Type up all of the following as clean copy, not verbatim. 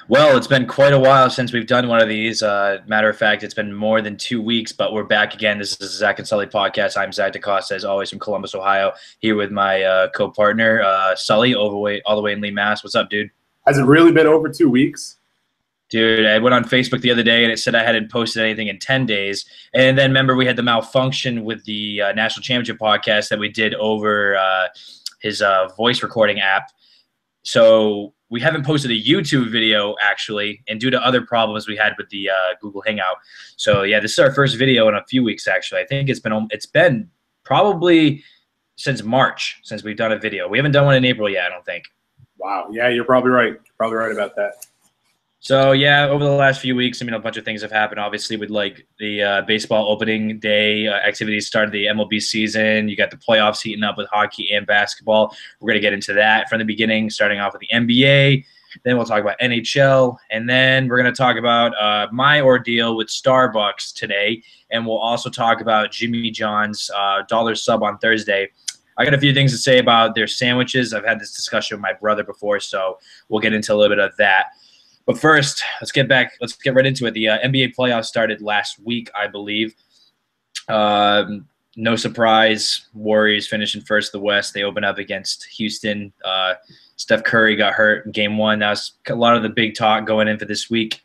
Well, it's been quite a while since we've done one of these. Matter of fact, it's been more than 2 weeks, but we're back again. This is the Zach and Sully podcast. I'm Zach DaCosta, as always, from Columbus, Ohio, here with my co-partner, Sully, overweight, all the way in Lee, Mass. What's up, dude? Has it really been over 2 weeks? Dude, I went on Facebook the other day, and it said I hadn't posted anything in 10 days. And then, remember, we had the malfunction with the National Championship podcast that we did over his voice recording app. So we haven't posted a YouTube video, actually, and due to other problems we had with the Google Hangout. So, yeah, this is our first video in a few weeks, actually. I think it's been probably since March since we've done a video. We haven't done one in April yet, I don't think. Wow. Yeah, you're probably right. You're probably right about that. So, yeah, over the last few weeks, a bunch of things have happened. Obviously, with, the baseball opening day activities started the MLB season. You got the playoffs heating up with hockey and basketball. We're going to get into that from the beginning, starting off with the NBA. Then we'll talk about NHL. And then we're going to talk about my ordeal with Starbucks today. And we'll also talk about Jimmy John's dollar sub on Thursday. I got a few things to say about their sandwiches. I've had this discussion with my brother before, so we'll get into a little bit of that. But first, let's get right into it. The NBA playoffs started last week, I believe. No surprise, Warriors finishing first in the West. They open up against Houston. Steph Curry got hurt in Game 1. That was a lot of the big talk going in for this week.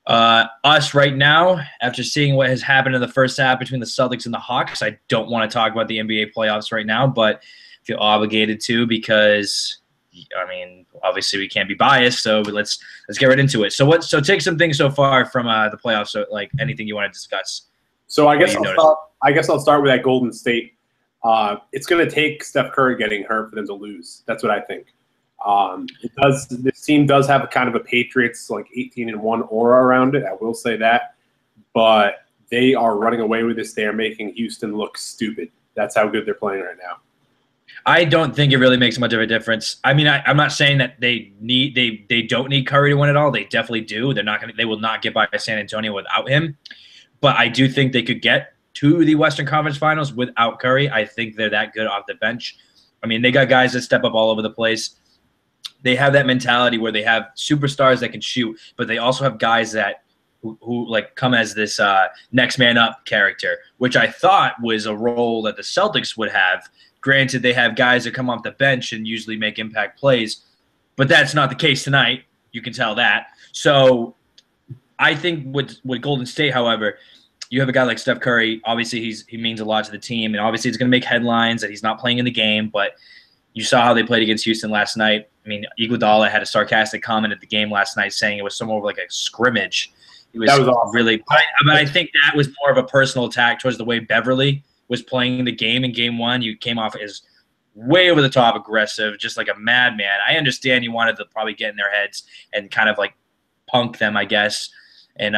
Us right now, after seeing what has happened in the first half between the Celtics and the Hawks, I don't want to talk about the NBA playoffs right now, but feel obligated to because – obviously we can't be biased, so let's get right into it. So take some things so far from the playoffs. So anything you want to discuss. So I guess I'll start with that Golden State. It's going to take Steph Curry getting hurt for them to lose. That's what I think. This team does have a kind of a Patriots 18-1 aura around it. I will say that, but they are running away with this. They are making Houston look stupid. That's how good they're playing right now. I don't think it really makes much of a difference. I'm not saying that they don't need Curry to win it all. They definitely do. They will not get by San Antonio without him. But I do think they could get to the Western Conference Finals without Curry. I think they're that good off the bench. They got guys that step up all over the place. They have that mentality where they have superstars that can shoot, but they also have guys that who come as this next man up character, which I thought was a role that the Celtics would have. Granted, they have guys that come off the bench and usually make impact plays, but that's not the case tonight. You can tell that. So I think with Golden State, however, you have a guy like Steph Curry. Obviously, he means a lot to the team, and obviously it's going to make headlines that he's not playing in the game, but you saw how they played against Houston last night. Dolla had a sarcastic comment at the game last night saying it was somewhat like a scrimmage. That was awesome. Really – but I think that was more of a personal attack towards the way Beverly – was playing the game in Game 1. You came off as way over the top aggressive, just like a madman. I understand you wanted to probably get in their heads and kind of punk them, I guess, and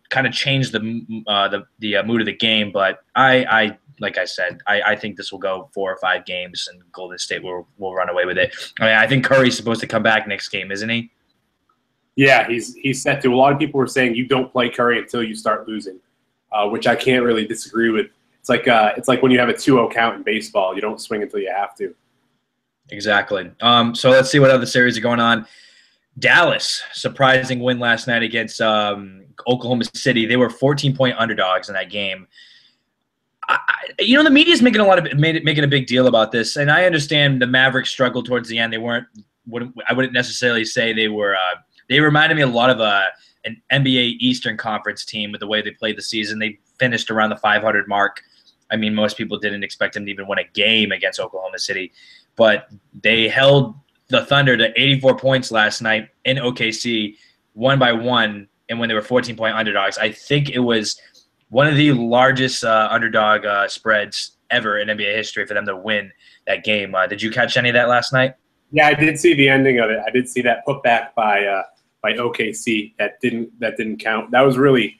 kind of change the mood of the game. But I like I said, I think this will go 4 or 5 games, and Golden State will run away with it. I think Curry's supposed to come back next game, isn't he? Yeah, he's set to. A lot of people were saying you don't play Curry until you start losing, which I can't really disagree with. It's like when you have a 2-0 count in baseball. You don't swing until you have to. Exactly. So let's see what other series are going on. Dallas, surprising win last night against Oklahoma City. They were 14-point underdogs in that game. The media's making a big deal about this, and I understand the Mavericks struggled towards the end. I wouldn't necessarily say they were. They reminded me a lot of an NBA Eastern Conference team with the way they played the season. They finished around the 500 mark. Most people didn't expect them to even win a game against Oklahoma City, but they held the Thunder to 84 points last night in OKC, 1-1, and when they were 14-point underdogs. I think it was one of the largest underdog spreads ever in NBA history for them to win that game. Did you catch any of that last night? Yeah, I did see the ending of it. I did see that putback by OKC. That didn't count. That was really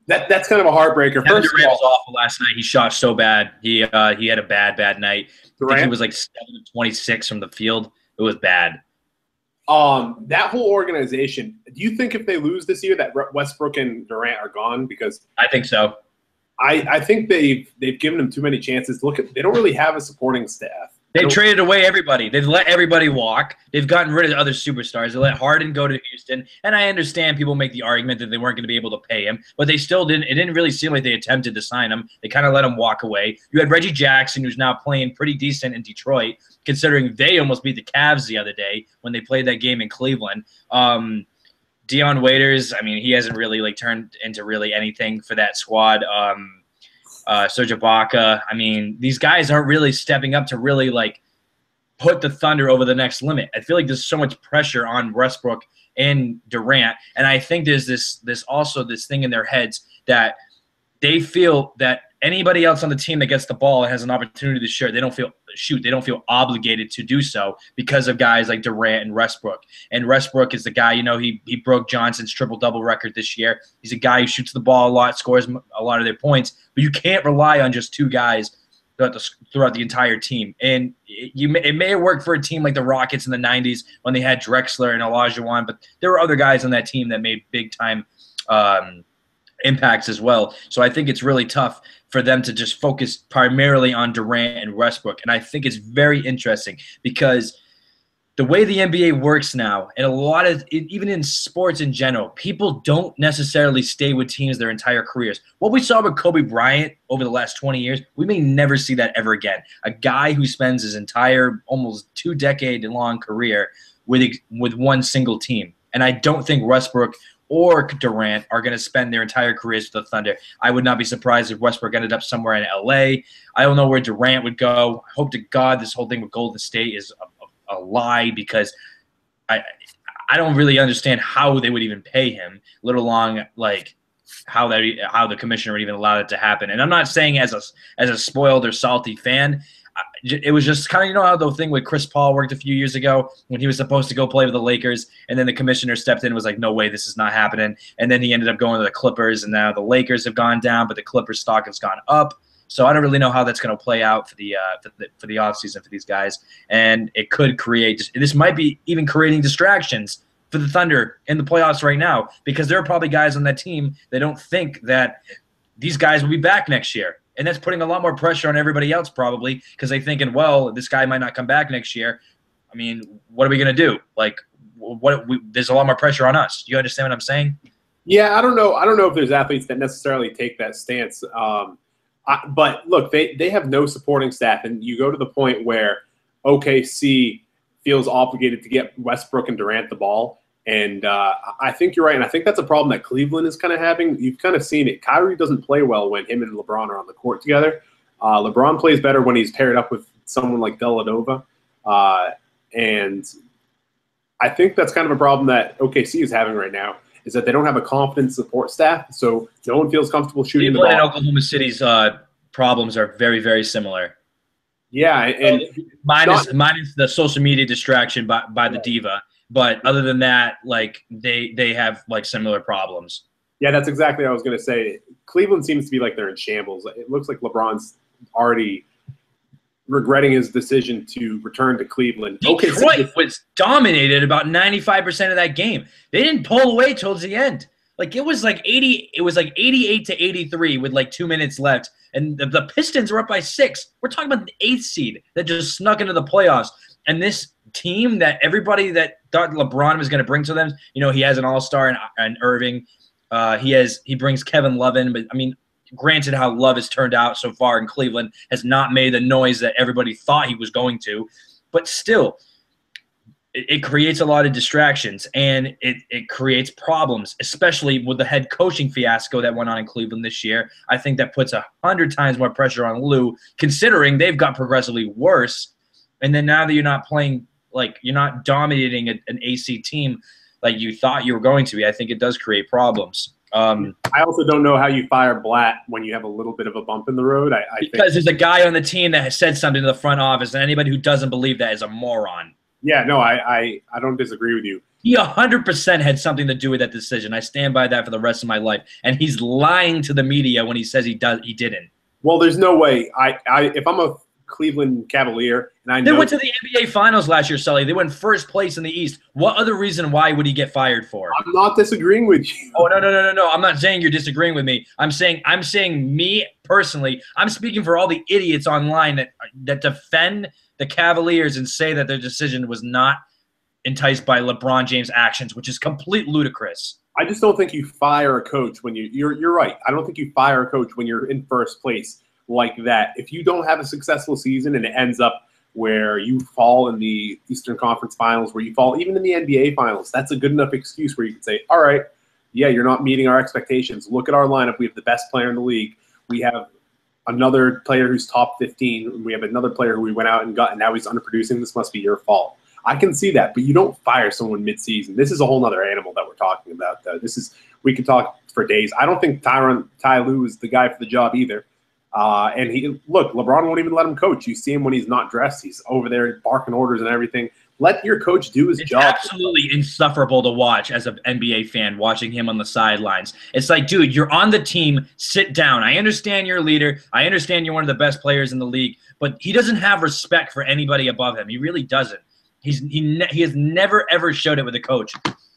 that's kind of a heartbreaker. Kevin Durant was awful last night. He shot so bad. He had a bad night. Durant? I think he was 7 of 26 from the field. It was bad. That whole organization. Do you think if they lose this year that Westbrook and Durant are gone? Because I think so. I think they've given them too many chances. They don't really have a supporting staff. They've traded away everybody. They've let everybody walk. They've gotten rid of other superstars. They let Harden go to Houston. And I understand people make the argument that they weren't going to be able to pay him, but they still didn't. It didn't really seem like they attempted to sign him. They kind of let him walk away. You had Reggie Jackson, who's now playing pretty decent in Detroit, considering they almost beat the Cavs the other day when they played that game in Cleveland. Dion Waiters, I mean, he hasn't really turned into really anything for that squad. Serge Ibaka. I mean, these guys aren't really stepping up to really put the Thunder over the next limit. I feel like there's so much pressure on Westbrook and Durant, and I think there's this thing in their heads that they feel that anybody else on the team that gets the ball and has an opportunity to shoot, they don't feel obligated to do so because of guys like Durant and Westbrook. And Westbrook is the guy, he broke Johnson's triple-double record this year. He's a guy who shoots the ball a lot, scores a lot of their points, but you can't rely on just two guys throughout the entire team. And it may have worked for a team like the Rockets in the 90s when they had Drexler and Olajuwon, but there were other guys on that team that made big-time impacts as well. So I think it's really tough for them to just focus primarily on Durant and Westbrook. And I think it's very interesting because the way the NBA works now, and even in sports in general, people don't necessarily stay with teams their entire careers. What we saw with Kobe Bryant over the last 20 years, we may never see that ever again. A guy who spends his entire almost 2-decade-long career with one single team. And I don't think Westbrook or Durant are going to spend their entire careers with the Thunder. I would not be surprised if Westbrook ended up somewhere in LA. I don't know where Durant would go. I hope to God this whole thing with Golden State is a lie, because I don't really understand how they would even pay him, let alone how the commissioner would even allow it to happen. And I'm not saying as a spoiled or salty fan. It was just kind of, how the thing with Chris Paul worked a few years ago when he was supposed to go play with the Lakers, and then the commissioner stepped in and was like, no way, this is not happening. And then he ended up going to the Clippers, and now the Lakers have gone down, but the Clippers stock has gone up. So I don't really know how that's going to play out for the offseason for these guys. And it could this might be even creating distractions for the Thunder in the playoffs right now, because there are probably guys on that team that don't think that these guys will be back next year. And that's putting a lot more pressure on everybody else probably, because they're thinking, well, this guy might not come back next year. I mean, what are we going to do? There's a lot more pressure on us. You understand what I'm saying? Yeah, I don't know if there's athletes that necessarily take that stance. But look, they have no supporting staff, and you go to the point where OKC feels obligated to get Westbrook and Durant the ball. And I think you're right, and I think that's a problem that Cleveland is kind of having. You've kind of seen it. Kyrie doesn't play well when him and LeBron are on the court together. LeBron plays better when he's paired up with someone like Dolla. And I think that's kind of a problem that OKC is having right now, is that they don't have a competent support staff, so no one feels comfortable shooting the ball. And Oklahoma City's problems are very, very similar. Yeah, and minus the social media distraction by the diva. But other than that, they have similar problems. Yeah, that's exactly what I was going to say. Cleveland seems to be they're in shambles. It looks like LeBron's already regretting his decision to return to Cleveland. Detroit was dominated about 95% of that game. They didn't pull away towards the end. It was 80. It was 88 to 83 with 2 minutes left, and the Pistons were up by 6. We're talking about the 8th seed that just snuck into the playoffs. And this team that everybody that thought LeBron was going to bring to them, he has an all-star in Irving. He brings Kevin Love in, but I mean, granted, how Love has turned out so far in Cleveland has not made the noise that everybody thought he was going to, but still, it creates a lot of distractions, and it creates problems, especially with the head coaching fiasco that went on in Cleveland this year. I think that puts 100 times more pressure on Lou, considering they've got progressively worse. And then now that you're not playing, you're not dominating an AC team like you thought you were going to be, I think it does create problems. I also don't know how you fire Blatt when you have a little bit of a bump in the road. Because there's a guy on the team that has said something to the front office, and anybody who doesn't believe that is a moron. Yeah, no, I don't disagree with you. He 100% had something to do with that decision. I stand by that for the rest of my life. And he's lying to the media when he says he didn't. Well, there's no way. If I'm a Cleveland Cavalier And I They know went to the NBA Finals last year, Sully. They went first place in the East. What other reason why would he get fired for? I'm not disagreeing with you. Oh, no. I'm not saying you're disagreeing with me. I'm saying me personally. I'm speaking for all the idiots online that defend the Cavaliers and say that their decision was not enticed by LeBron James' actions, which is complete ludicrous. I just don't think you fire a coach when you're right. I don't think you fire a coach when you're in first place like that. If you don't have a successful season and it ends up where you fall in the Eastern Conference Finals, where you fall even in the NBA Finals, that's a good enough excuse where you can say, all right, yeah, you're not meeting our expectations. Look at our lineup. We have the best player in the league. We have another player who's top 15. We have another player who we went out and got, and now he's underproducing. This must be your fault. I can see that, but you don't fire someone mid-season. This is a whole other animal that we're talking about. We could talk for days. I don't think Ty Lue is the guy for the job either. And LeBron won't even let him coach. You see him when he's not dressed. He's over there barking orders and everything. Let your coach do his job. It's absolutely insufferable to watch as an NBA fan, watching him on the sidelines. It's like, dude, you're on the team. Sit down. I understand you're a leader. I understand you're one of the best players in the league. But he doesn't have respect for anybody above him. He really doesn't. He has never, ever showed it with a coach.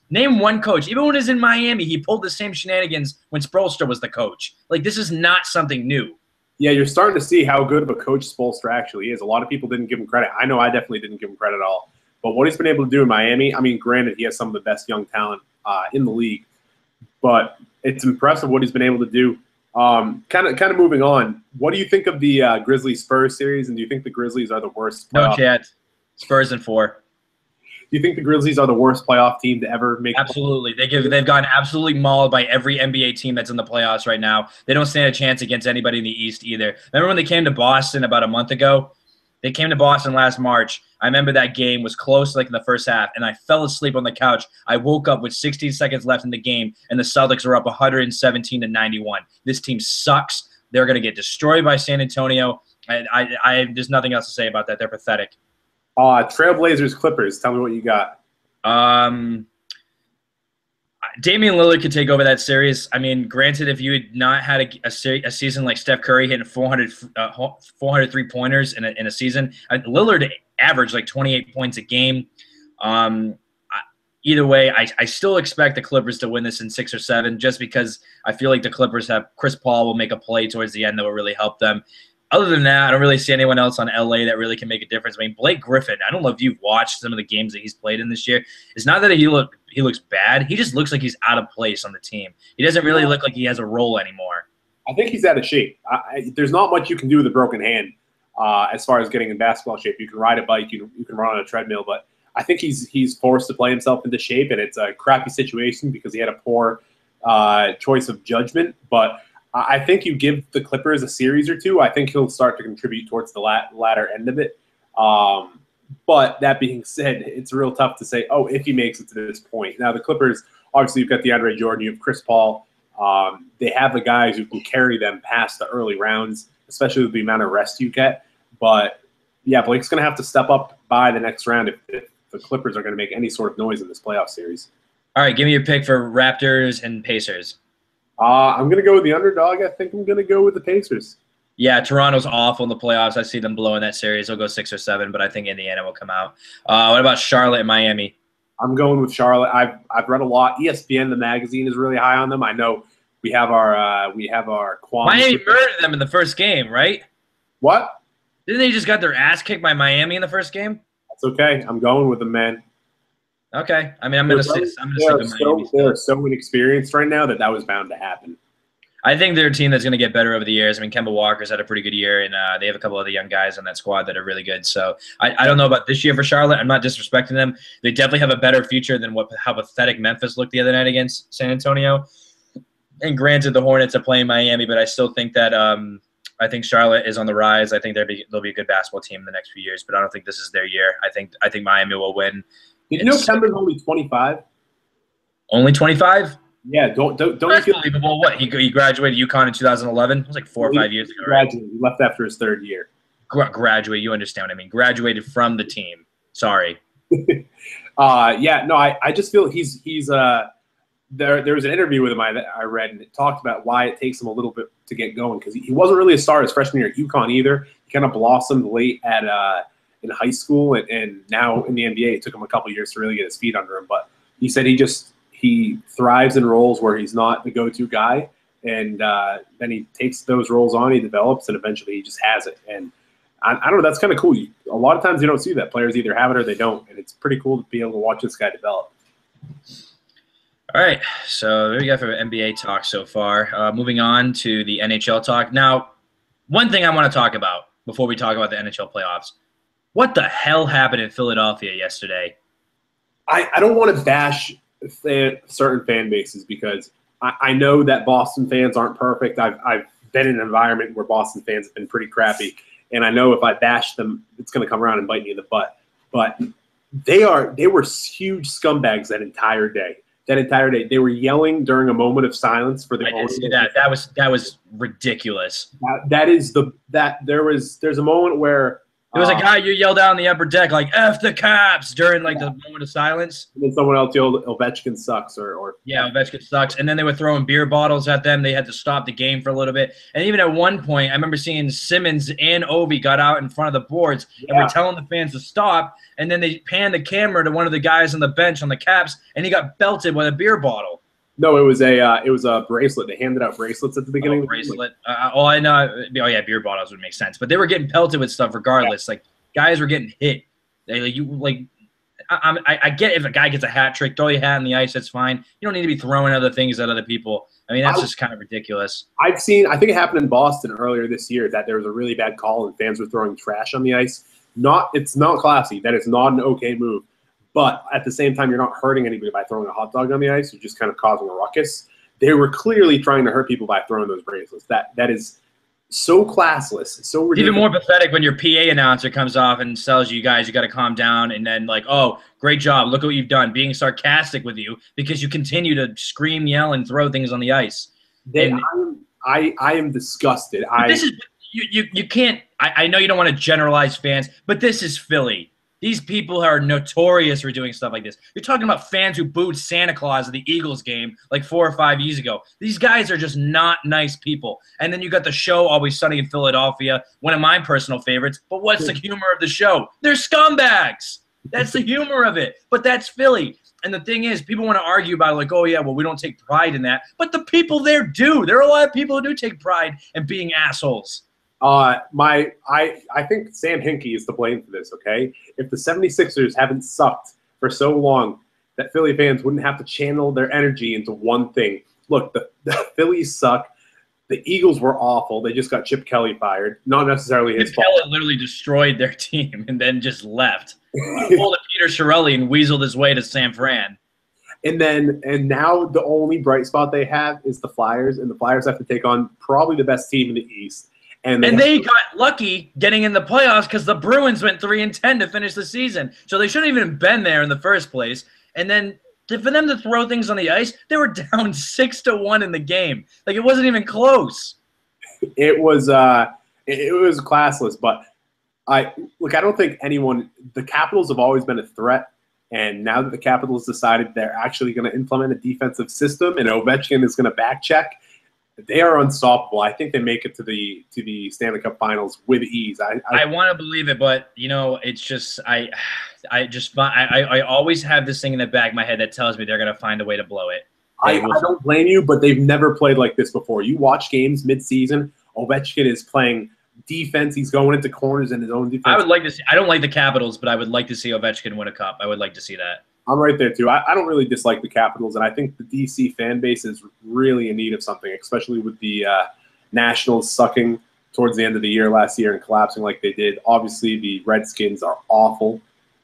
Name one coach. Even when he was in Miami, he pulled the same shenanigans when Spoelstra was the coach. Like, this is not something new. Yeah, you're starting to see how good of a coach Spoelstra actually is. A lot of people didn't give him credit. I know I definitely didn't give him credit at all. But what he's been able to do in Miami, I mean, granted, he has some of the best young talent in the league. But it's impressive what he's been able to do. Kind of moving on, what do you think of the Grizzlies-Spurs series, and do you think the Grizzlies are the worst playoff? No chance. Spurs in 4. Do you think the Grizzlies are the worst playoff team to ever make? Absolutely. They've gotten absolutely mauled by every NBA team that's in the playoffs right now. They don't stand a chance against anybody in the East either. Remember when they came to Boston about a month ago? They came to Boston last March. I remember that game was close like in the first half, and I fell asleep on the couch. I woke up with 16 seconds left in the game, and the Celtics are up 117-91. This team sucks. They're going to get destroyed by San Antonio. There's nothing else to say about that. They're pathetic. Trailblazers, Clippers. Tell me what you got. Damian Lillard could take over that series. I mean, granted, if you had not had a season like Steph Curry hitting 403 pointers in a season, Lillard averaged like 28 points a game. Either way, I still expect the Clippers to win this in 6 or 7, just because I feel like the Clippers have Chris Paul will make a play towards the end that will really help them. Other than that, I don't really see anyone else on LA that really can make a difference. I mean, Blake Griffin, I don't know if you've watched some of the games that he's played in this year. It's not that he looks bad. He just looks like he's out of place on the team. He doesn't really look like he has a role anymore. I think he's out of shape. There's not much you can do with a broken hand as far as getting in basketball shape. You can ride a bike, you can run on a treadmill, but I think he's forced to play himself into shape, and it's a crappy situation because he had a poor choice of judgment. But I think you give the Clippers a series or two, I think he'll start to contribute towards the latter end of it. But that being said, it's real tough to say, if he makes it to this point. Now, the Clippers, obviously, you've got DeAndre Jordan, you have Chris Paul. They have the guys who can carry them past the early rounds, especially with the amount of rest you get. But, yeah, Blake's going to have to step up by the next round if the Clippers are going to make any sort of noise in this playoff series. All right, give me your pick for Raptors and Pacers. I'm going to go with the underdog. I think I'm going to go with the Pacers. Yeah, Toronto's awful in the playoffs. I see them blowing that series. They'll go 6 or 7, but I think Indiana will come out. What about Charlotte and Miami? I'm going with Charlotte. I've read a lot. ESPN, the magazine, is really high on them. I know we have our qualms. Miami murdered them in the first game, right? What? Didn't they just got their ass kicked by Miami in the first game? That's okay. I'm going with them, man. Okay. I mean, I'm going to stick with Miami. They're so inexperienced right now that was bound to happen. I think they're a team that's going to get better over the years. I mean, Kemba Walker's had a pretty good year, and they have a couple of the young guys on that squad that are really good. So I don't know about this year for Charlotte. I'm not disrespecting them. They definitely have a better future than how pathetic Memphis looked the other night against San Antonio. And granted, the Hornets are playing Miami, but I still think that I think Charlotte is on the rise. I think they'll be a good basketball team in the next few years, but I don't think this is their year. I think Miami will win. Did you know Kemba's only 25? Only 25? Yeah, don't you feel unbelievable. What, he graduated UConn in 2011? It was like 4 or 5 years ago, right? He left after his third year. Graduate, you understand what I mean. Graduated from the team. Sorry. Yeah, no, I just feel he's there was an interview with him that I read, and it talked about why it takes him a little bit to get going, because he wasn't really a star his freshman year at UConn either. He kind of blossomed late in high school, and now in the NBA. It took him a couple years to really get his feet under him, but he said he thrives in roles where he's not the go-to guy, and then he takes those roles on, he develops, and eventually he just has it. And I don't know, that's kind of cool. A lot of times you don't see that. Players either have it or they don't, and it's pretty cool to be able to watch this guy develop. All right, so there you go for NBA talk so far. Moving on to the NHL talk. Now, one thing I want to talk about before we talk about the NHL playoffs. What the hell happened in Philadelphia yesterday? I don't want to bash certain fan bases because I know that Boston fans aren't perfect. I've been in an environment where Boston fans have been pretty crappy, and I know if I bash them, it's going to come around and bite me in the butt. But they were huge scumbags that entire day. They were yelling during a moment of silence for the. I did see that. That was ridiculous. There's a moment where there was a guy you yelled out on the upper deck like "F the Caps" during like the moment of silence. And then someone else yelled "Ovechkin sucks" or yeah, Ovechkin sucks. And then they were throwing beer bottles at them. They had to stop the game for a little bit. And even at one point, I remember seeing Simmons and Ovi got out in front of the boards and were telling the fans to stop. And then they panned the camera to one of the guys on the bench on the Caps, and he got belted with a beer bottle. No, it was a bracelet. They handed out bracelets at the beginning. Oh, bracelet. I know. Oh yeah, beer bottles would make sense, but they were getting pelted with stuff regardless. Yeah. Like guys were getting hit. I get if a guy gets a hat trick, throw your hat on the ice. That's fine. You don't need to be throwing other things at other people. I mean, that's just kind of ridiculous. I think it happened in Boston earlier this year that there was a really bad call and fans were throwing trash on the ice. It's not classy. That is not an okay move. But at the same time, you're not hurting anybody by throwing a hot dog on the ice. You're just kind of causing a ruckus. They were clearly trying to hurt people by throwing those bracelets. That is so classless, so ridiculous. Even more pathetic when your PA announcer comes off and tells you guys you got to calm down, and then like, oh, great job, look what you've done, being sarcastic with you because you continue to scream, yell, and throw things on the ice. I am disgusted. This is you can't. I know you don't want to generalize fans, but this is Philly. These people are notorious for doing stuff like this. You're talking about fans who booed Santa Claus at the Eagles game like 4 or 5 years ago. These guys are just not nice people. And then you got the show Always Sunny in Philadelphia, one of my personal favorites. But what's the humor of the show? They're scumbags. That's the humor of it. But that's Philly. And the thing is, people want to argue about like, oh, yeah, well, we don't take pride in that. But the people there do. There are a lot of people who do take pride in being assholes. I think Sam Hinkie is to blame for this, okay? If the 76ers haven't sucked for so long that Philly fans wouldn't have to channel their energy into one thing. Look, the Phillies suck. The Eagles were awful. They just got Chip Kelly fired. Not necessarily his fault. Kelly literally destroyed their team and then just left. He pulled a Peter Chiarelli and weaseled his way to San Fran. And now the only bright spot they have is the Flyers, and the Flyers have to take on probably the best team in the East. And they got lucky getting in the playoffs because the Bruins went 3-10 to finish the season. So they shouldn't even have been there in the first place. And then for them to throw things on the ice, they were down 6-1 in the game. Like, it wasn't even close. It was classless. But I don't think the Capitals have always been a threat. And now that the Capitals decided they're actually going to implement a defensive system and Ovechkin is going to back check, they are unstoppable. I think they make it to the Stanley Cup Finals with ease. I want to believe it, but it's just I always have this thing in the back of my head that tells me they're going to find a way to blow it. I don't blame you, but they've never played like this before. You watch games mid-season, Ovechkin is playing defense. He's going into corners in his own defense. I would like to see. I don't like the Capitals, but I would like to see Ovechkin win a cup. I would like to see that. I'm right there, too. I don't really dislike the Capitals, and I think the D.C. fan base is really in need of something, especially with the Nationals sucking towards the end of the year last year and collapsing like they did. Obviously, the Redskins are awful,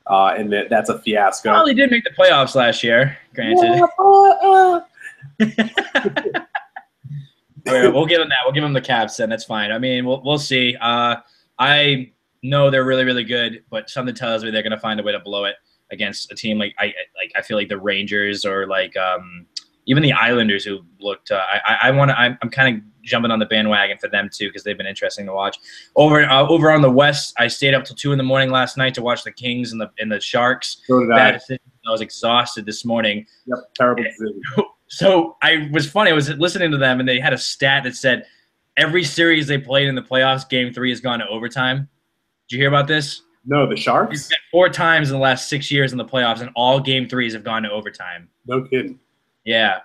and that's a fiasco. Well, they did make the playoffs last year, granted. We'll give them that. We'll give them the Caps, then. That's fine. I mean, we'll see. I know they're really, really good, but something tells me they're going to find a way to blow it against a team like I feel like the Rangers or like even the Islanders who looked I'm kind of jumping on the bandwagon for them too because they've been interesting to watch. Over on the West, I stayed up till 2 a.m. last night to watch the Kings and the Sharks. So did I. I was exhausted this morning. Yep, terrible decision. So I was listening to them and they had a stat that said every series they played in the playoffs, Game 3 has gone to overtime. Did you hear about this? No, the He's Sharks? met 4 times in the last 6 years in the playoffs, and all game threes have gone to overtime. No kidding. Yeah.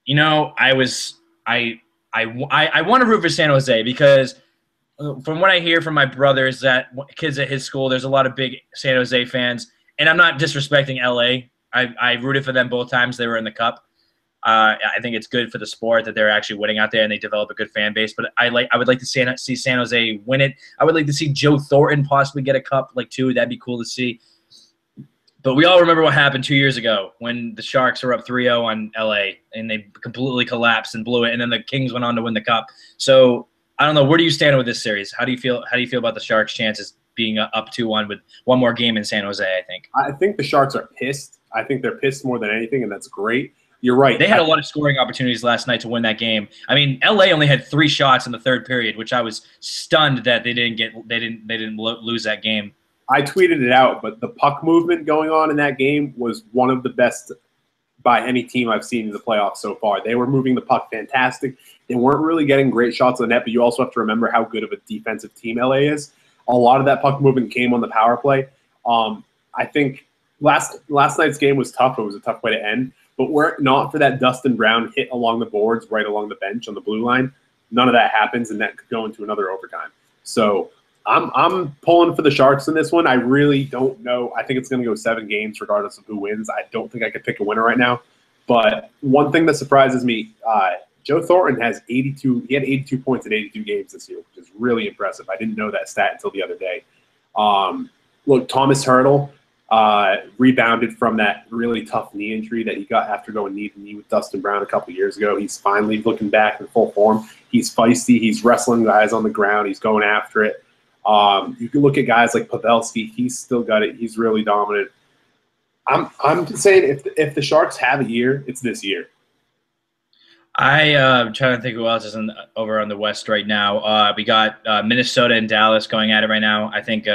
You know, I want to root for San Jose because from what I hear from my brothers, that kids at his school, there's a lot of big San Jose fans, and I'm not disrespecting LA. I rooted for them both times they were in the Cup. I think it's good for the sport that they're actually winning out there and they develop a good fan base. But I would like to see San Jose win it. I would like to see Joe Thornton possibly get a cup too. That'd be cool to see. But we all remember what happened 2 years ago when the Sharks were up 3-0 on LA and they completely collapsed and blew it, and then the Kings went on to win the Cup. So I don't know. Where do you stand with this series? How do you feel? How do you feel about the Sharks' chances being up 2-1 with one more game in San Jose? I think the Sharks are pissed. I think they're pissed more than anything, and that's great. You're right. They had a lot of scoring opportunities last night to win that game. I mean, LA only had 3 shots in the third period, which I was stunned that they didn't lose that game. I tweeted it out, but the puck movement going on in that game was one of the best by any team I've seen in the playoffs so far. They were moving the puck fantastic. They weren't really getting great shots on the net, but you also have to remember how good of a defensive team LA is. A lot of that puck movement came on the power play. I think last night's game was tough. It was a tough way to end. But were it not for that Dustin Brown hit along the boards, right along the bench on the blue line, none of that happens, and that could go into another overtime. So I'm pulling for the Sharks in this one. I really don't know. I think it's going to go 7 games regardless of who wins. I don't think I could pick a winner right now. But one thing that surprises me, Joe Thornton has 82. He had 82 points in 82 games this year, which is really impressive. I didn't know that stat until the other day. Look, Thomas Hertl rebounded from that really tough knee injury that he got after going knee to knee with Dustin Brown a couple years ago. He's finally looking back in full form. He's feisty. He's wrestling guys on the ground. He's going after it. You can look at guys like Pavelski. He's still got it. He's really dominant. I'm saying if the Sharks have a year, it's this year. I'm trying to think who else is over on the West right now. We got Minnesota and Dallas going at it right now. I think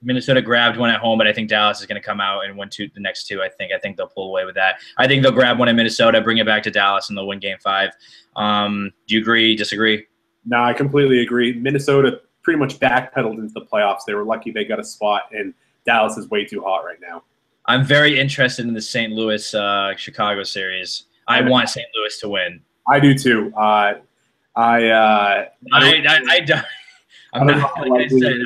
Minnesota grabbed one at home, but I think Dallas is going to come out and win the next 2. I think they'll pull away with that. I think they'll grab one in Minnesota, bring it back to Dallas, and they'll win Game 5. Do you agree? Disagree? No, I completely agree. Minnesota pretty much backpedaled into the playoffs. They were lucky they got a spot, and Dallas is way too hot right now. I'm very interested in the St. Louis Chicago series. I want St. Louis to win. I do too. I'm not like I said.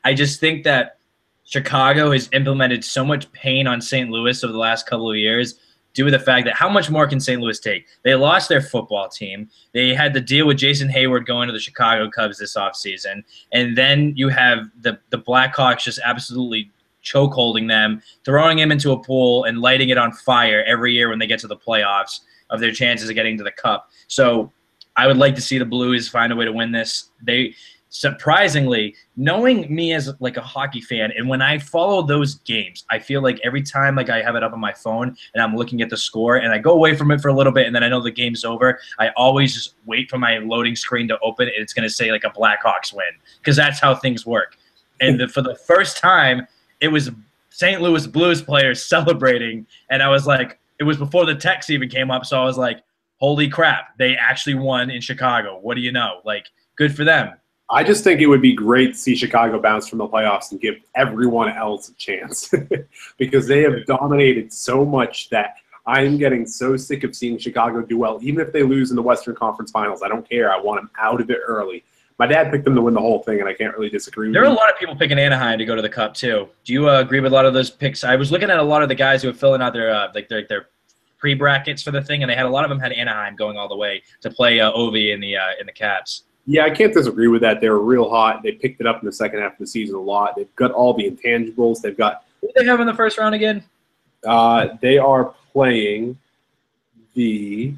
I just think that Chicago has implemented so much pain on St. Louis over the last couple of years due to the fact that how much more can St. Louis take? They lost their football team. They had to deal with Jason Hayward going to the Chicago Cubs this offseason. And then you have the Blackhawks just absolutely chokeholding them, throwing him into a pool and lighting it on fire every year when they get to the playoffs of their chances of getting to the Cup. So I would like to see the Blues find a way to win this. They surprisingly, knowing me as like a hockey fan, and when I follow those games, I feel like every time like I have it up on my phone and I'm looking at the score and I go away from it for a little bit and then I know the game's over, I always just wait for my loading screen to open and it's going to say like a Blackhawks win because that's how things work. And for the first time, it was St. Louis Blues players celebrating, and I was like, it was before the text even came up, so I was like, holy crap, they actually won in Chicago. What do you know? Like, good for them. I just think it would be great to see Chicago bounce from the playoffs and give everyone else a chance because they have dominated so much that I'm getting so sick of seeing Chicago do well. Even if they lose in the Western Conference Finals, I don't care. I want them out of it early. My dad picked them to win the whole thing, and I can't really disagree with him. There are a lot of people picking Anaheim to go to the Cup, too. Do you agree with a lot of those picks? I was looking at a lot of the guys who were filling out their pre-brackets for the thing, and a lot of them had Anaheim going all the way to play Ovi in the Caps. Yeah, I can't disagree with that. They were real hot. They picked it up in the second half of the season a lot. They've got all the intangibles. They've got. Who do they have in the first round again? They are playing the.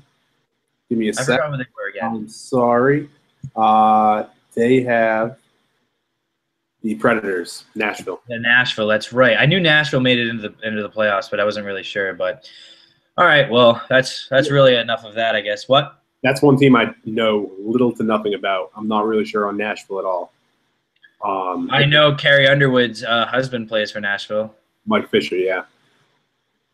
Give me a second. I forgot who they were again. I'm sorry. They have the Predators, Nashville. Yeah, Nashville. That's right. I knew Nashville made it into the playoffs, but I wasn't really sure. But all right, well, that's really enough of that, I guess. What? That's one team I know little to nothing about. I'm not really sure on Nashville at all. I know Carrie Underwood's husband plays for Nashville. Mike Fisher, yeah.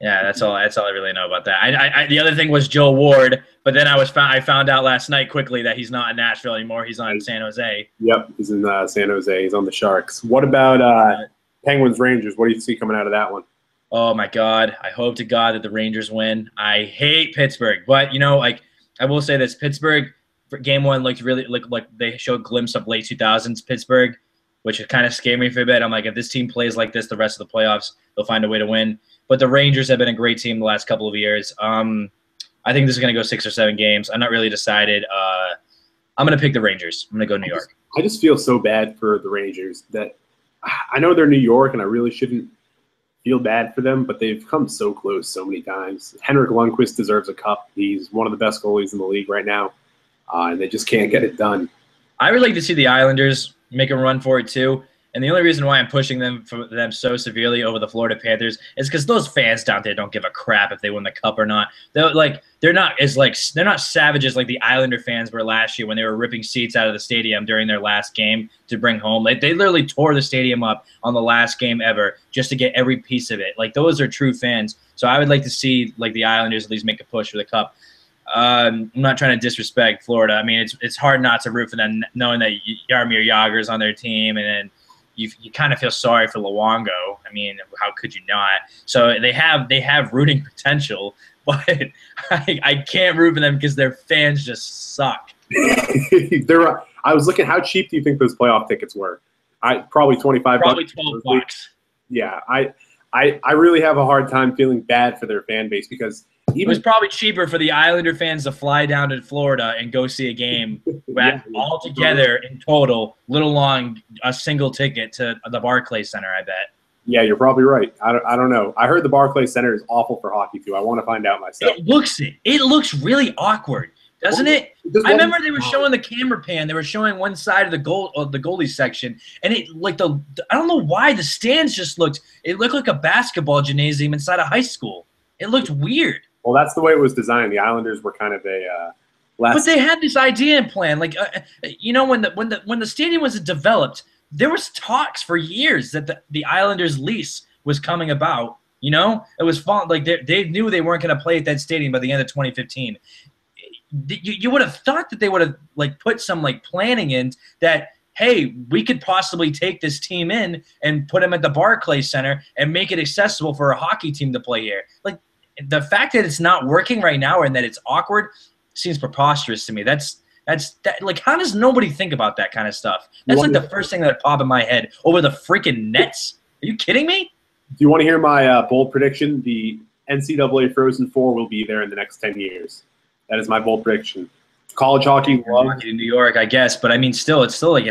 Yeah, that's all. That's all I really know about that. The other thing was Joe Ward, but then I found out last night quickly that he's not in Nashville anymore. He's on San Jose. Yep, he's in San Jose. He's on the Sharks. What about Penguins Rangers? What do you see coming out of that one? Oh my God! I hope to God that the Rangers win. I hate Pittsburgh, but like I will say this: Pittsburgh for game one looked really like they showed a glimpse of late 2000s Pittsburgh, which kind of scared me for a bit. I'm like, if this team plays like this the rest of the playoffs, they'll find a way to win. But the Rangers have been a great team the last couple of years. I think this is going to go 6 or 7 games. I'm not really decided. I'm going to pick the Rangers. I'm going to go New York. I just feel so bad for the Rangers that I know they're New York, and I really shouldn't feel bad for them, but they've come so close so many times. Henrik Lundqvist deserves a cup. He's one of the best goalies in the league right now, and they just can't get it done. I would like to see the Islanders make a run for it too. And the only reason why I'm pushing them so severely over the Florida Panthers is because those fans down there don't give a crap if they win the cup or not. They're not savages like the Islander fans were last year when they were ripping seats out of the stadium during their last game to bring home. Like they literally tore the stadium up on the last game ever just to get every piece of it. Like those are true fans. So I would like to see like the Islanders at least make a push for the cup. I'm not trying to disrespect Florida. I mean, it's hard not to root for them knowing that Jaromir Jagr's on their team, and then you kind of feel sorry for Luongo. I mean, how could you not? So they have rooting potential, but I can't root for them because their fans just suck. I was looking. How cheap do you think those playoff tickets were? Probably $25. Probably $12. Yeah, I really have a hard time feeling bad for their fan base because it was probably cheaper for the Islander fans to fly down to Florida and go see a game all together in total, little long, a single ticket to the Barclays Center, I bet. Yeah, you're probably right. I don't know. I heard the Barclays Center is awful for hockey, too. I want to find out myself. It looks really awkward, doesn't it? I remember they were showing the camera pan. They were showing one side of the goalie section, and it I don't know why the stands just looked like a basketball gymnasium inside a high school. It looked weird. Well, that's the way it was designed. The Islanders were kind of but they had this idea and plan. Like, when the stadium was developed, there was talks for years that the Islanders' lease was coming about. It was fun. Like they knew they weren't going to play at that stadium by the end of 2015. You would have thought that they would have put some planning in that. Hey, we could possibly take this team in and put them at the Barclays Center and make it accessible for a hockey team to play here. Like. The fact that it's not working right now and that it's awkward seems preposterous to me. That's how does nobody think about that kind of stuff? That's the first thing that popped in my head over the freaking Nets. Are you kidding me? Do you want to hear my bold prediction? The NCAA Frozen Four will be there in the next 10 years. That is my bold prediction. College hockey in New York, I guess, but I mean, it's still like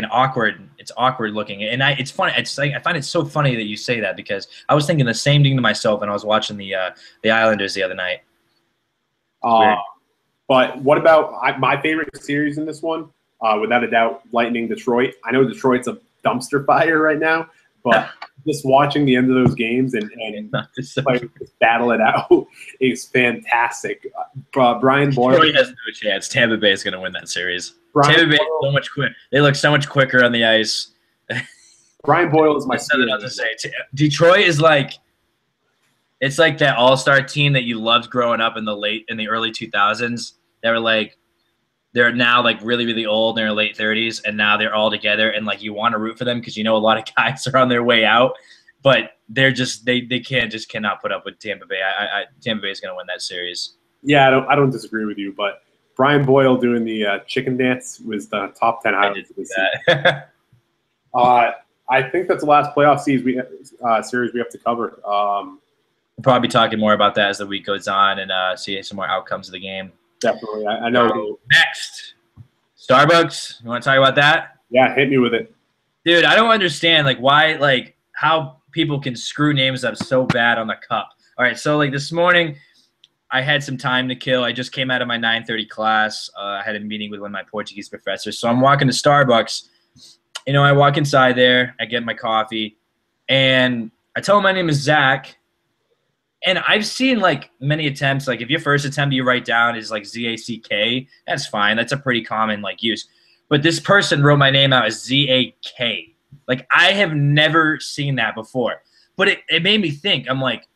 it's awkward looking, and it's funny. I find it so funny that you say that because I was thinking the same thing to myself when I was watching the Islanders the other night. But what about my favorite series in this one? Without a doubt, Lightning Detroit. I know Detroit's a dumpster fire right now, but just watching the end of those games and just battle it out is fantastic. Brian Boyle. Detroit has no chance. Tampa Bay is going to win that series. Tampa Bay is so much quicker. They look so much quicker on the ice. Brian Boyle is my Detroit is it's like that all-star team that you loved growing up in the early 2000s. They're now really, really old in their late 30s, and now they're all together, and you want to root for them because a lot of guys are on their way out, but they're just they cannot put up with Tampa Bay. Tampa Bay is going to win that series. Yeah, I don't disagree with you, but Brian Boyle doing the chicken dance was the top 10 highlights of the season. I think that's the last playoff series we have to cover. We'll probably be talking more about that as the week goes on and see some more outcomes of the game. Definitely. I know. So, next, Starbucks. You want to talk about that? Yeah, hit me with it. Dude, I don't understand why how people can screw names up so bad on the cup. All right, so this morning I had some time to kill. I just came out of my 9:30 class. I had a meeting with one of my Portuguese professors. So I'm walking to Starbucks. I walk inside there. I get my coffee. And I tell him my name is Zach. And I've seen many attempts. If your first attempt you write down is Z-A-C-K, that's fine. That's a pretty common use. But this person wrote my name out as Z-A-K. I have never seen that before. But it made me think. I'm like,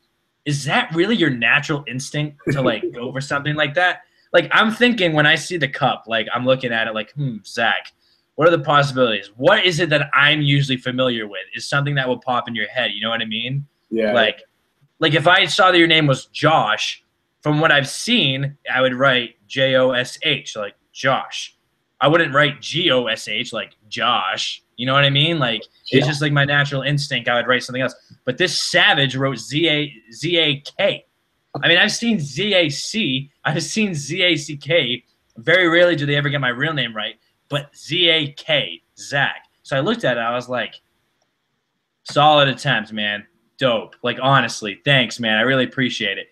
is that really your natural instinct to like go for something like that? Like I'm thinking when I see the cup, like I'm looking at it like, Zach, what are the possibilities? What is it that I'm usually familiar with? Is something that will pop in your head. You know what I mean? Yeah. Like if I saw that your name was Josh, from what I've seen, I would write Josh, like Josh. I wouldn't write Gosh, like Josh. You know what I mean? Like it's just like my natural instinct. I would write something else. But this savage wrote Z-A-K. I mean, I've seen Z-A-C. I've seen Z-A-C-K. Very rarely do they ever get my real name right. But Z-A-K, Zach. So I looked at it. I was like, solid attempt, man. Dope. Like, honestly, thanks, man. I really appreciate it.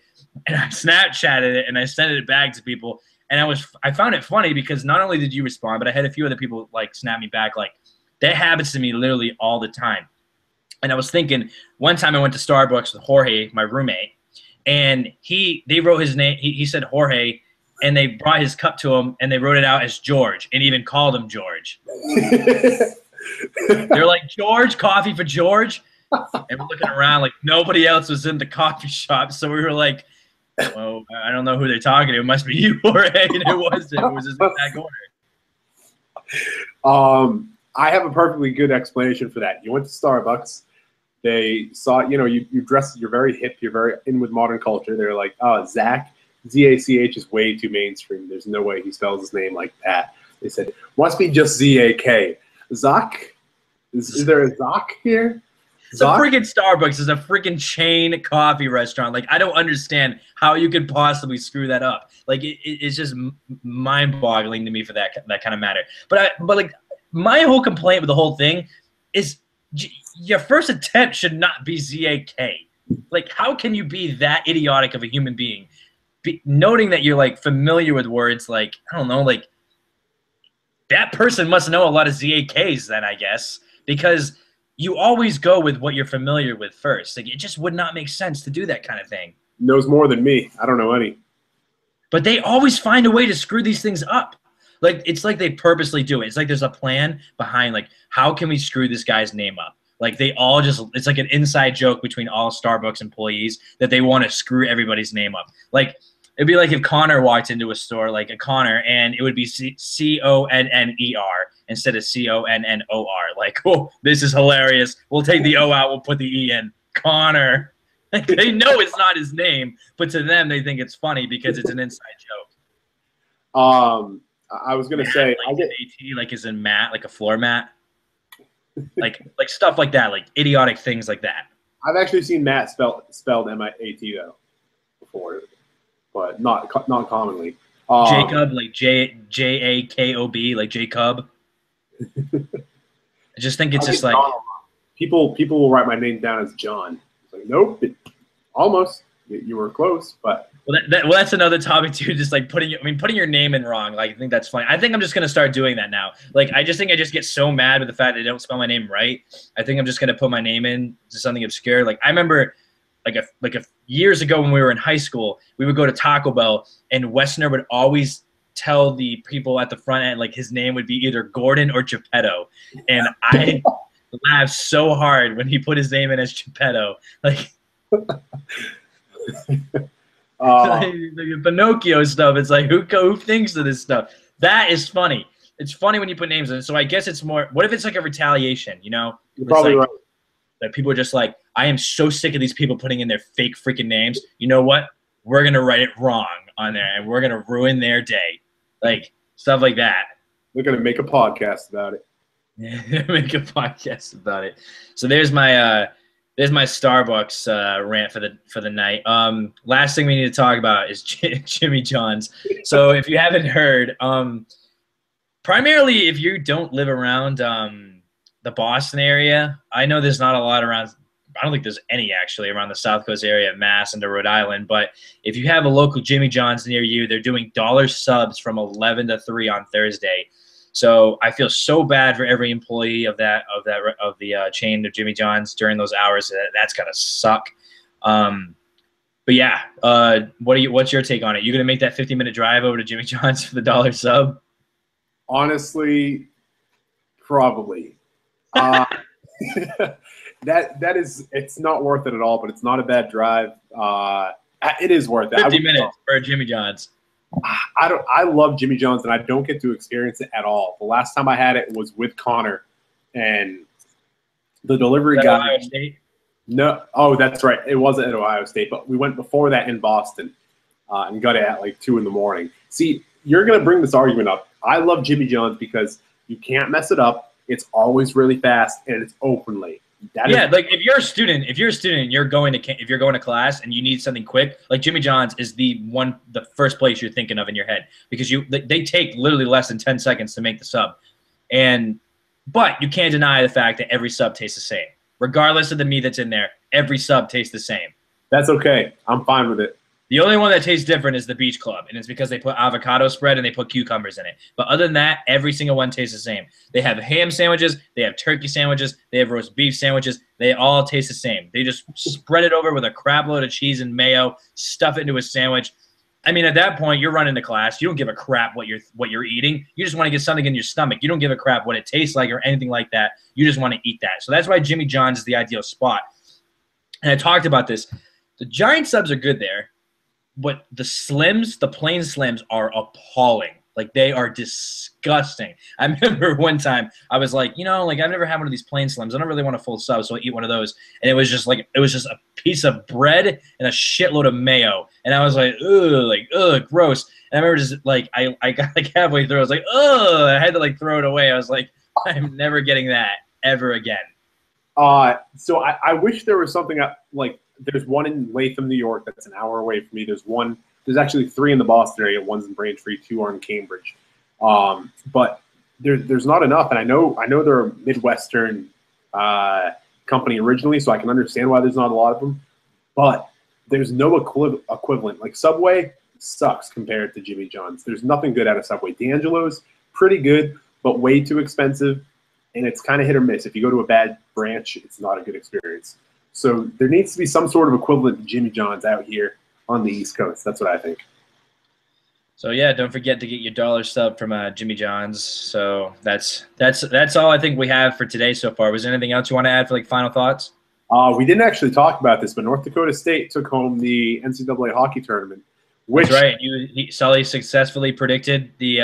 And I Snapchatted it, and I sent it back to people. And I found it funny because not only did you respond, but I had a few other people, like, snap me back. Like, that happens to me literally all the time. And I was thinking, one time I went to Starbucks with Jorge, my roommate, and they wrote his name. He said Jorge, and they brought his cup to him, and they wrote it out as George, and even called him George. They're like, George, coffee for George? And we're looking around like nobody else was in the coffee shop. So we were like, well, I don't know who they're talking to. It must be you, Jorge. And it wasn't. It was his exact order. I have a perfectly good explanation for that. You went to Starbucks. They saw, you dressed, you're very hip, you're very in with modern culture. They're like, oh, Zach, Z-A-C-H is way too mainstream. There's no way he spells his name like that. They said, must be just Z-A-K. Zach? Is there a Zach here? It's a freaking Starbucks. It's a freaking chain coffee restaurant. Like, I don't understand how you could possibly screw that up. Like, it's just mind-boggling to me for that kind of matter. But like, my whole complaint with the whole thing is your first attempt should not be Z-A-K. Like, how can you be that idiotic of a human being? Noting that you're, like, familiar with words like, I don't know, like, that person must know a lot of Z-A-Ks then, I guess, because you always go with what you're familiar with first. Like, it just would not make sense to do that kind of thing. Knows more than me. I don't know any. But they always find a way to screw these things up. Like, it's like they purposely do it. It's like there's a plan behind, like, how can we screw this guy's name up? Like, they all just – it's like an inside joke between all Starbucks employees that they want to screw everybody's name up. Like, it'd be like if Connor walked into a store, like a Connor, and it would be C-O-N-N-E-R instead of C-O-N-N-O-R. Like, oh, this is hilarious. We'll take the O out. We'll put the E in. Connor. Like, they know it's not his name, but to them they think it's funny because it's an inside joke. I was going to say – like AT, like is in mat, like a floor mat. like stuff like that, like idiotic things like that. I've actually seen Matt spelled M-I-A-T, though, before. But not commonly. Jacob, like J-A-K-O-B, like Jacob. I just think it's just like people will write my name down as John. It's like, nope, almost. You were close, but well, that's another topic too. Just like putting your name in wrong. Like, I think that's funny. I think I'm just gonna start doing that now. Like, I just think I just get so mad with the fact that they don't spell my name right. I think I'm just gonna put my name in to something obscure. Like, I remember. Like a years ago when we were in high school, we would go to Taco Bell, and Westner would always tell the people at the front end, like, his name would be either Gordon or Geppetto. And I laughed so hard when he put his name in as Geppetto. Like, like Pinocchio stuff. It's like, who thinks of this stuff? That is funny. It's funny when you put names in. So I guess it's more, what if it's like a retaliation, you know? You're probably right. That people are just like, I am so sick of these people putting in their fake freaking names. You know what? We're going to write it wrong on there, and we're going to ruin their day. Like, stuff like that. We're going to make a podcast about it. Make a podcast about it. So there's my Starbucks rant for the night. Last thing we need to talk about is Jimmy John's. So if you haven't heard, primarily if you don't live around the Boston area, I know there's not a lot around. I don't think there's any actually around the South Coast area of Mass and Rhode Island. But if you have a local Jimmy John's near you, they're doing dollar subs from 11 to 3 on Thursday. So I feel so bad for every employee of the chain of Jimmy John's during those hours. That's gotta suck. But yeah, what's your take on it? You gonna make that 50-minute drive over to Jimmy John's for the dollar sub? Honestly, probably. that is, it's not worth it at all, but it's not a bad drive. It is worth it. 50 minutes for Jimmy John's. I love Jimmy John's, and I don't get to experience it at all. The last time I had it was with Connor, and the delivery guy. Ohio State? No, oh, that's right. It wasn't at Ohio State, but we went before that in Boston, and got it at like 2 in the morning. See, you're gonna bring this argument up. I love Jimmy John's because you can't mess it up. It's always really fast, and it's open late. Like if you're a student, you're going to class and you need something quick, like Jimmy John's is the first place you're thinking of in your head, because they take literally less than 10 seconds to make the sub, but you can't deny the fact that every sub tastes the same, regardless of the meat that's in there. Every sub tastes the same. That's okay. I'm fine with it. The only one that tastes different is the Beach Club, and it's because they put avocado spread and they put cucumbers in it. But other than that, every single one tastes the same. They have ham sandwiches, they have turkey sandwiches, they have roast beef sandwiches. They all taste the same. They just spread it over with a crap load of cheese and mayo, stuff it into a sandwich. I mean, at that point, you're running to class. You don't give a crap what you're eating. You just want to get something in your stomach. You don't give a crap what it tastes like or anything like that. You just want to eat that. So that's why Jimmy John's is the ideal spot. And I talked about this. The giant subs are good there. But the slims, the plain slims, are appalling. Like, they are disgusting. I remember one time I was like, I've never had one of these plain slims. I don't really want a full sub, so I eat one of those. And it was just a piece of bread and a shitload of mayo. And I was like, ugh, gross. And I remember just I got like halfway through. I was like, ugh. I had to throw it away. I was like, I'm never getting that ever again. So I wish there was something like. There's one in Latham, New York, that's an hour away from me. There's actually 3 in the Boston area. One's in Braintree, 2 are in Cambridge. But there's not enough, and I know they're a Midwestern company originally, so I can understand why there's not a lot of them. But there's no equivalent. Like, Subway sucks compared to Jimmy John's. There's nothing good out of Subway. D'Angelo's pretty good, but way too expensive, and it's kind of hit or miss. If you go to a bad branch, it's not a good experience. So there needs to be some sort of equivalent to Jimmy John's out here on the East Coast. That's what I think. So yeah, don't forget to get your dollar sub from Jimmy John's. So that's all I think we have for today so far. Was there anything else you want to add for final thoughts? We didn't actually talk about this, but North Dakota State took home the NCAA hockey tournament. That's right. Sully successfully predicted the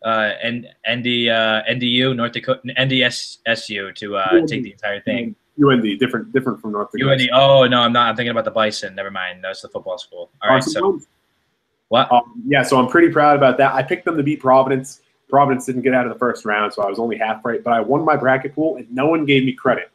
NDU, North Dakota, NDSU to take the entire thing. UND, different from North Dakota. UND. Oh no, I'm not. I'm thinking about the Bison. Never mind. That's the football school. All right. So what? Yeah. So I'm pretty proud about that. I picked them to beat Providence. Providence didn't get out of the first round, so I was only half right. But I won my bracket pool, and no one gave me credit.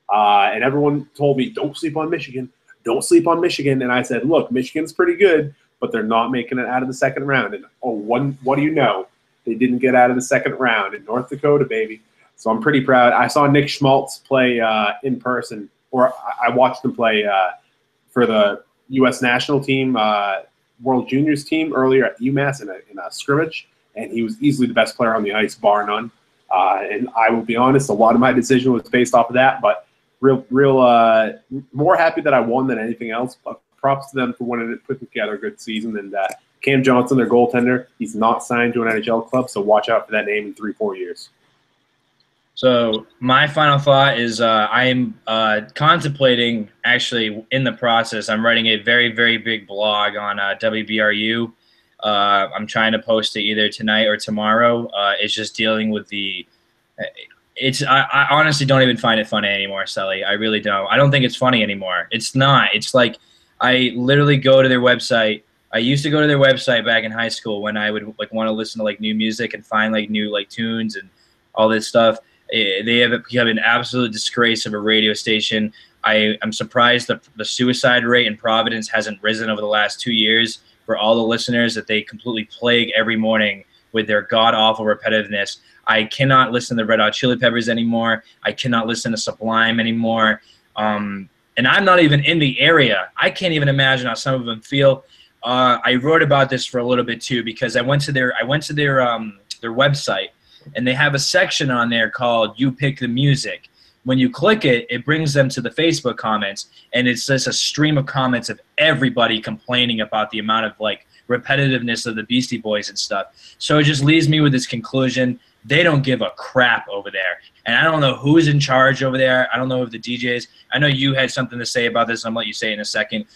And everyone told me, "Don't sleep on Michigan. Don't sleep on Michigan." And I said, "Look, Michigan's pretty good, but they're not making it out of the second round." And what do you know? They didn't get out of the second round in North Dakota, baby. So I'm pretty proud. I saw Nick Schmaltz play in person, or I watched him play for the U.S. national team, World Juniors team earlier at UMass in a scrimmage, and he was easily the best player on the ice, bar none. And I will be honest, a lot of my decision was based off of that, but real more happy that I won than anything else. But props to them for putting together a good season. And Cam Johnson, their goaltender, he's not signed to an NHL club, so watch out for that name in 3-4 years. So my final thought is I'm contemplating, actually in the process, I'm writing a very, very big blog on WBRU. I'm trying to post it either tonight or tomorrow. It's just dealing with I honestly don't even find it funny anymore, Sully. I really don't. I don't think it's funny anymore. It's not. It's like I literally go to their website. I used to go to their website back in high school when I would want to listen to new music and find new tunes and all this stuff. They have become an absolute disgrace of a radio station. I'm surprised the suicide rate in Providence hasn't risen over the last 2 years for all the listeners that they completely plague every morning with their god-awful repetitiveness. I cannot listen to Red Hot Chili Peppers anymore. I cannot listen to Sublime anymore. And I'm not even in the area. I can't even imagine how some of them feel. I wrote about this for a little bit too because I went to their website. And they have a section on there called You Pick the Music. When you click it, it brings them to the Facebook comments, and it's just a stream of comments of everybody complaining about the amount of repetitiveness of the Beastie Boys and stuff. So it just leaves me with this conclusion They don't give a crap over there. And I don't know who's in charge over there. I don't know if the DJs. I know you had something to say about this. I'm going to let you say it in a second.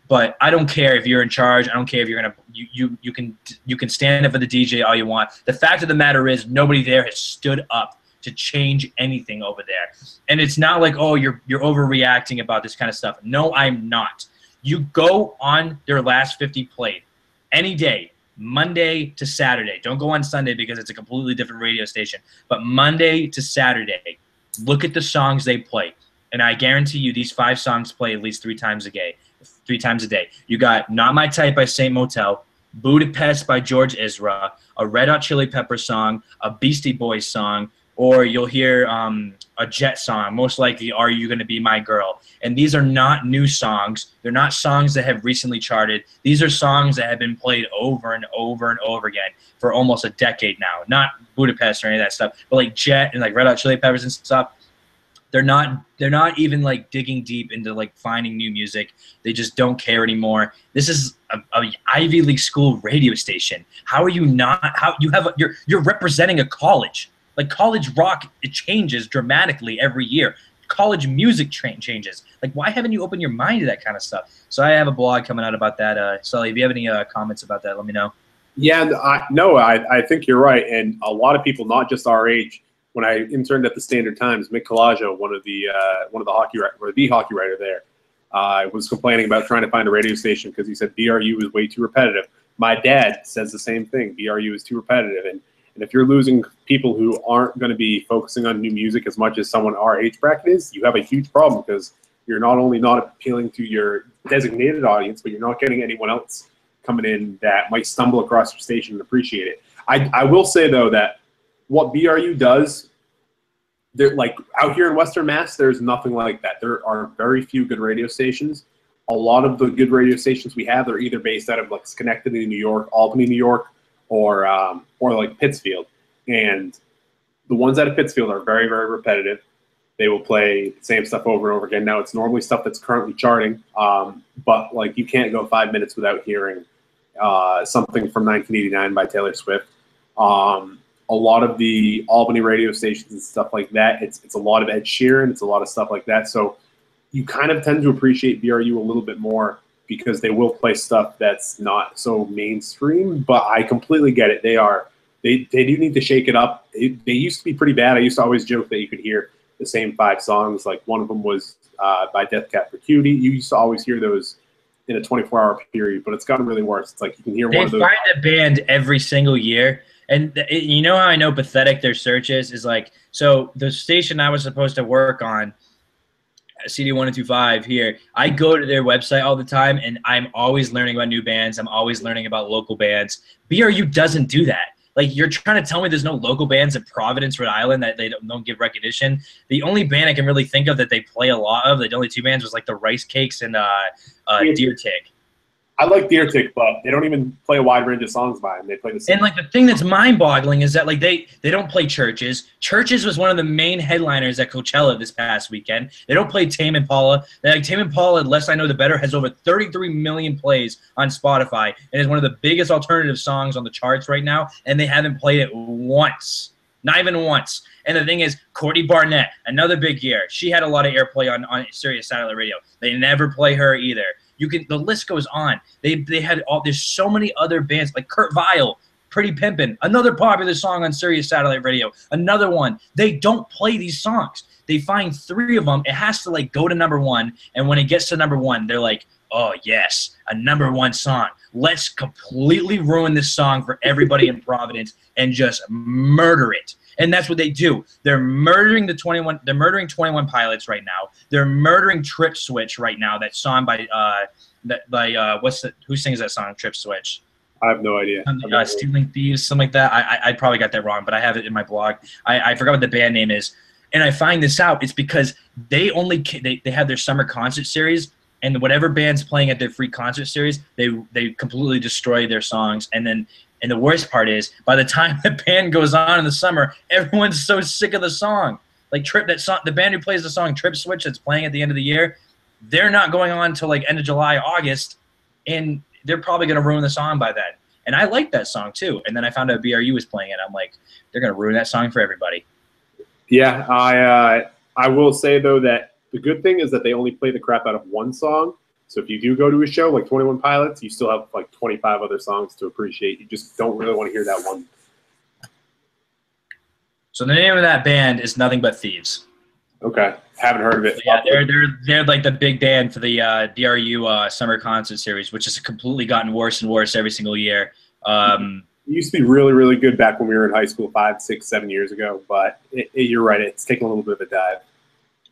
But I don't care if you're in charge. I don't care if you're gonna you can stand up for the DJ all you want. The fact of the matter is nobody there has stood up to change anything over there. And it's not like, oh, you're overreacting about this kind of stuff. No, I'm not. You go on their last 50 played any day, Monday to Saturday. Don't go on Sunday because it's a completely different radio station. But Monday to Saturday, look at the songs they play. And I guarantee you these 5 songs play at least 3 times a day. 3 times a day. You got Not My Type by Saint Motel, Budapest by George Ezra, a Red Hot Chili Pepper song, a Beastie Boys song, or you'll hear a Jet song, most likely Are You Gonna Be My Girl. And these are not new songs. They're not songs that have recently charted. These are songs that have been played over and over and over again for almost a decade now. Not Budapest or any of that stuff, but like Jet and like Red Hot Chili Peppers and stuff. They're not even like digging deep into like finding new music. They just don't care anymore. This is a Ivy League school radio station. How are you not? How you have you're representing a college. Like college rock, it changes dramatically every year. College music changes. Like why haven't you opened your mind to that kind of stuff? So I have a blog coming out about that. Sully, if you have any comments about that, let me know. Yeah, I think you're right, and a lot of people, not just our age. When I interned at the Standard Times, Mick Colaggio, one of the hockey writer there, was complaining about trying to find a radio station because he said BRU is way too repetitive. My dad says the same thing. BRU is too repetitive, and if you're losing people who aren't going to be focusing on new music as much as someone our age bracket is, you have a huge problem because you're not only not appealing to your designated audience, but you're not getting anyone else coming in that might stumble across your station and appreciate it. I will say though that what BRU does, they're like out here in Western Mass, there's nothing like that. There are very few good radio stations. A lot of the good radio stations we have are either based out of like Schenectady, New York, Albany, New York, or like Pittsfield. And the ones out of Pittsfield are very, very repetitive. They will play the same stuff over and over again. Now it's normally stuff that's currently charting, but like you can't go 5 minutes without hearing something from 1989 by Taylor Swift. A lot of the Albany radio stations and stuff like that, it's a lot of Ed Sheeran, it's a lot of stuff like that. So you kind of tend to appreciate BRU a little bit more because they will play stuff that's not so mainstream, but I completely get it. They do need to shake it up. They used to be pretty bad. I used to always joke that you could hear the same 5 songs. Like one of them was by Death Cab for Cutie. You used to always hear those in a 24-hour period, but it's gotten really worse. It's like you can hear one of those. They find a band every single year. And you know how I know pathetic their search is like, so the station I was supposed to work on, CD 1025 here, I go to their website all the time, and I'm always learning about new bands. I'm always learning about local bands. BRU doesn't do that. Like, you're trying to tell me there's no local bands in Providence, Rhode Island that they don't give recognition. The only band I can really think of that they play a lot of, the only 2 bands, was like the Rice Cakes and Deer Tick. I like Deer Tick, but they don't even play a wide range of songs by them. They play the same. And like the thing that's mind-boggling is that like they don't play Churches. Churches was one of the main headliners at Coachella this past weekend. They don't play Tame Impala. Like Tame Impala, less I know the better, has over 33 million plays on Spotify and is one of the biggest alternative songs on the charts right now. And they haven't played it once, not even once. And the thing is, Courtney Barnett, another big year. She had a lot of airplay on Sirius Satellite Radio. They never play her either. The list goes on. They had there's so many other bands like Kurt Vile, Pretty Pimpin', another popular song on Sirius Satellite Radio, another one. They don't play these songs. They find 3 of them. It has to like go to #1, and when it gets to #1, they're like, oh yes, a #1 song. Let's completely ruin this song for everybody in Providence and just murder it. And that's what they do. They're murdering 21 Pilots right now. They're murdering Trip Switch right now. That song by who sings that song, Trip Switch? I have no idea. Stealing Thieves, something like that. I probably got that wrong, but I have it in my blog. I forgot what the band name is. And I find this out. It's because they have their summer concert series, and whatever band's playing at their free concert series, they completely destroy their songs. And the worst part is, by the time the band goes on in the summer, everyone's so sick of the song. Like the band who plays the song Trip Switch that's playing at the end of the year, they're not going on until like end of July, August, and they're probably going to ruin the song by then. And I liked that song too. And then I found out BRU was playing it. I'm like, they're gonna ruin that song for everybody. Yeah, I will say though that the good thing is that they only play the crap out of one song. So if you do go to a show like 21 Pilots, you still have like 25 other songs to appreciate. You just don't really want to hear that one. So the name of that band is Nothing But Thieves. Okay, haven't heard of it. Yeah, they're like the big band for the BRU summer concert series, which has completely gotten worse and worse every single year. It used to be really, really good back when we were in high school 5, 6, 7 years ago, but you're right, it's taking a little bit of a dive.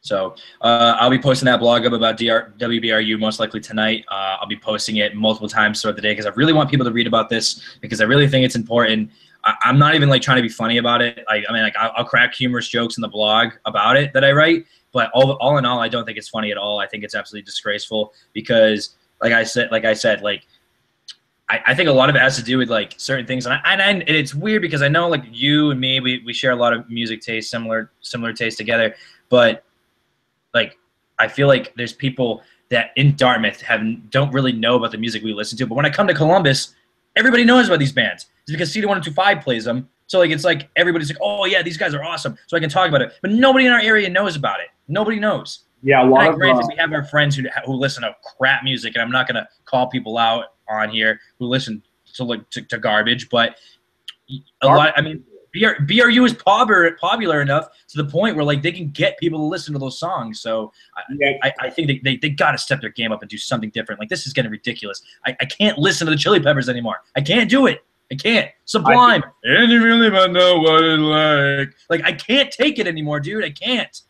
So I'll be posting that blog up about WBRU most likely tonight. I'll be posting it multiple times throughout the day because I really want people to read about this because I really think it's important. I'm not even like trying to be funny about it. I mean, like I'll crack humorous jokes in the blog about it that I write, but all in all, I don't think it's funny at all. I think it's absolutely disgraceful because, like I said, I think a lot of it has to do with like certain things, and it's weird because I know like you and me, we share a lot of music taste, similar taste together, but like I feel like there's people that in Dartmouth don't really know about the music we listen to, but when I come to Columbus, everybody knows about these bands. It's because CD125 plays them. So like it's like everybody's like, oh yeah, these guys are awesome. So I can talk about it. But nobody in our area knows about it. Nobody knows. Yeah, Granted, we have our friends who listen to crap music, and I'm not gonna call people out on here who listen to garbage, but a lot. I mean, BRU is popular enough to the point where like they can get people to listen to those songs. So I think they got to step their game up and do something different. Like this is getting ridiculous. I can't listen to the Chili Peppers anymore. I can't do it. I can't. Sublime. And you really might know what it's like. Like I can't take it anymore, dude. I can't.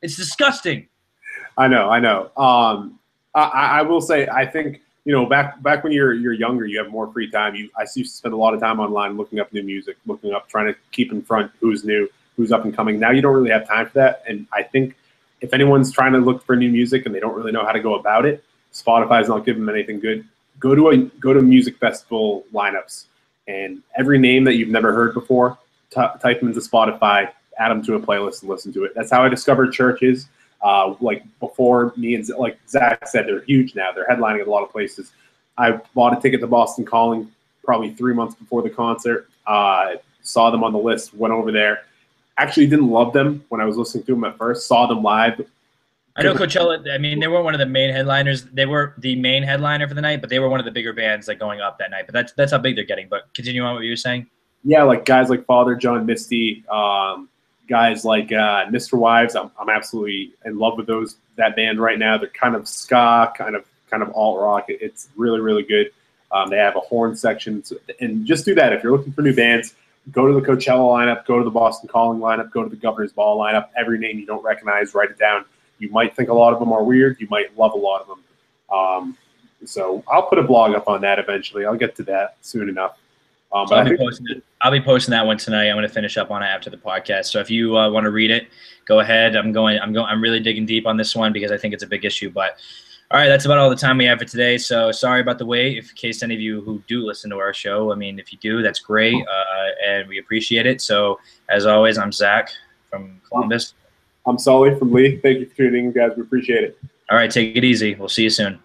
It's disgusting. I know. I will say I think back when you're younger, you have more free time. I used to spend a lot of time online looking up new music, trying to keep in front who's new, who's up and coming. Now you don't really have time for that. And I think if anyone's trying to look for new music and they don't really know how to go about it, Spotify's not giving them anything good. Go to music festival lineups, and every name that you've never heard before, type them into Spotify, add them to a playlist and listen to it. That's how I discovered churches. Like before me and like Zach said, they're huge now. They're headlining at a lot of places. I bought a ticket to Boston Calling probably 3 months before the concert. Saw them on the list, went over there. Actually didn't love them when I was listening to them at first. Saw them live. I know Coachella, I mean, they weren't one of the main headliners. They were the main headliner for the night, but they were one of the bigger bands like going up that night. But that's how big they're getting. But continue on what you were saying. Yeah, like guys like Father John Misty, guys like Mr. Wives. I'm absolutely in love with that band right now. They're kind of ska, kind of alt rock. It's really, really good. They have a horn section, and just do that if you're looking for new bands. Go to the Coachella lineup, go to the Boston Calling lineup, go to the Governor's Ball lineup. Every name you don't recognize, write it down. You might think a lot of them are weird. You might love a lot of them. So I'll put a blog up on that eventually. I'll get to that soon enough. So I'll be posting that one tonight. I'm going to finish up on it after the podcast. So if you want to read it, go ahead. I'm really digging deep on this one because I think it's a big issue. But all right, that's about all the time we have for today. So sorry about the wait. In case any of you who do listen to our show, I mean, if you do, that's great, and we appreciate it. So as always, I'm Zach from Columbus. I'm Sully from Lee. Thank you for tuning in, guys. We appreciate it. All right, take it easy. We'll see you soon.